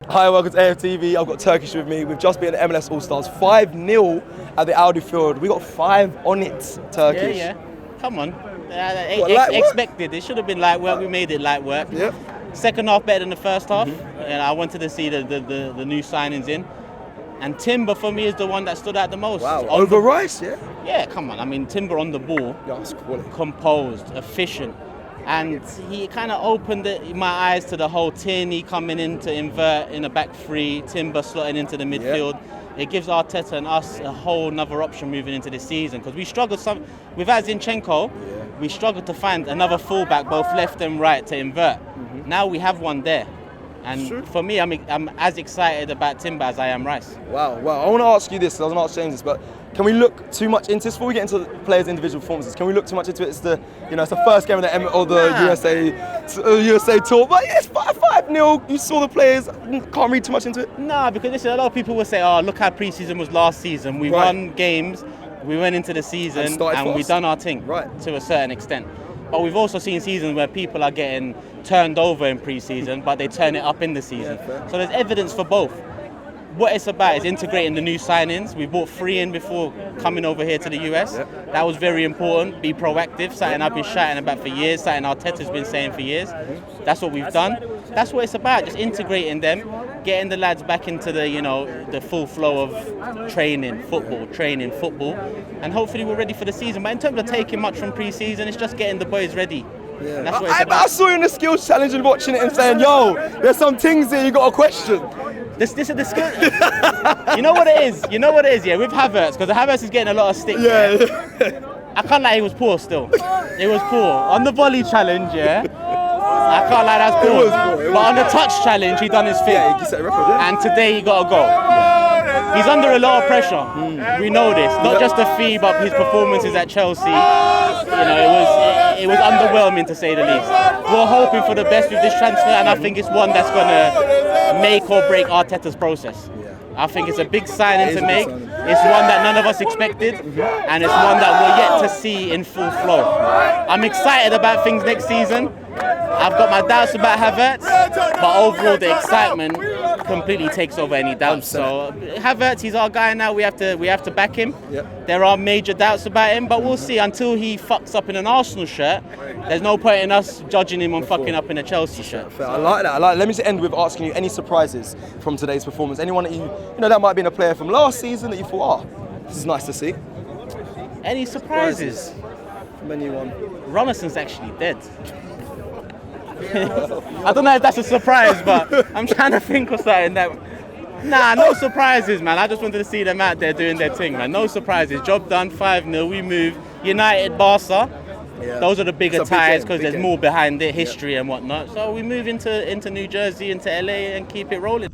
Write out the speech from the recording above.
Hi, welcome to AFTV. I've got Turkish with me. We've just been at MLS All-Stars. 5-0 at the Audi Field. We got 5 on it, Turkish. Yeah. Come on. Expected. It should have been light work. We made it light work. Yep. Second half better than the first half. And I wanted to see the new signings in. And Timber, for me, is the one that stood out the most. Wow, over Rice, yeah? Yeah, come on. I mean, Timber on the ball. Yeah, that's quality. Composed, efficient. And he kind of opened my eyes to the whole Tierney coming in to invert in a back three, Timber slotting into the midfield. Yep. It gives Arteta and us a whole nother option moving into this season, because we struggled with Zinchenko, we struggled to find another fullback, both left and right, to invert. Now we have one there. And for me, I'm as excited about Timber as I am Rice. Wow. I want to ask you this, I was going to ask James this, but can we look too much into this before we get into the players' individual performances? Can we look too much into it? It's the first game of the USA tour. But yeah, it's 5-0. You saw the players. Can't read too much into it. No, because listen, a lot of people will say, "Oh, look how pre-season was last season. We won games. We went into the season and we done our thing to a certain extent." But we've also seen seasons where people are getting turned over in pre-season, but they turn it up in the season. So there's evidence for both. What it's about is integrating the new signings. We brought 3 in before coming over here to the US. That was very important. Be proactive, something I've been shouting about for years, something Arteta's been saying for years. That's what we've done. That's what it's about, just integrating them, getting the lads back into the full flow of training football, and hopefully we're ready for the season. But in terms of taking much from pre-season, it's just getting the boys ready. Yeah. That's what it's about. I saw you in the skills challenge and watching it and saying, "Yo, there's some things here you got to question." This is the skill. You know what it is? Yeah, with Havertz, because Havertz is getting a lot of stick. Yeah. I can't lie, he was poor still. He was poor. On the volley challenge, I can't lie, that's poor. But on the touch challenge, he done his thing. Yeah, he set a record, And today he got a goal. He's under a lot of pressure. We know this. Not just the fee, but his performances at Chelsea. It was underwhelming, to say the least. We're hoping for the best with this transfer, and I think it's one that's going to make or break Arteta's process. I think it's a big signing to make. It's one that none of us expected, and it's one that we're yet to see in full flow. I'm excited about things next season. I've got my doubts about Havertz, but overall the excitement completely takes over any doubts. So Havertz, he's our guy now. We have to back him. There are major doubts about him, but we'll see. Until he fucks up in an Arsenal shirt, there's no point in us judging him on fucking up in a Chelsea shirt. Fair. I like that. Let me just end with asking you any surprises from today's performance. Anyone that you that might have been a player from last season that you thought, this is nice to see. Any surprises? From anyone? Romerson's actually dead. I don't know if that's a surprise, but I'm trying to think of something that. Nah, no surprises, man. I just wanted to see them out there doing their thing, man. No surprises. Job done. 5-0. We move. United, Barca. Those are the bigger ties because there's more behind it, history and whatnot. So we move into New Jersey, into LA, and keep it rolling.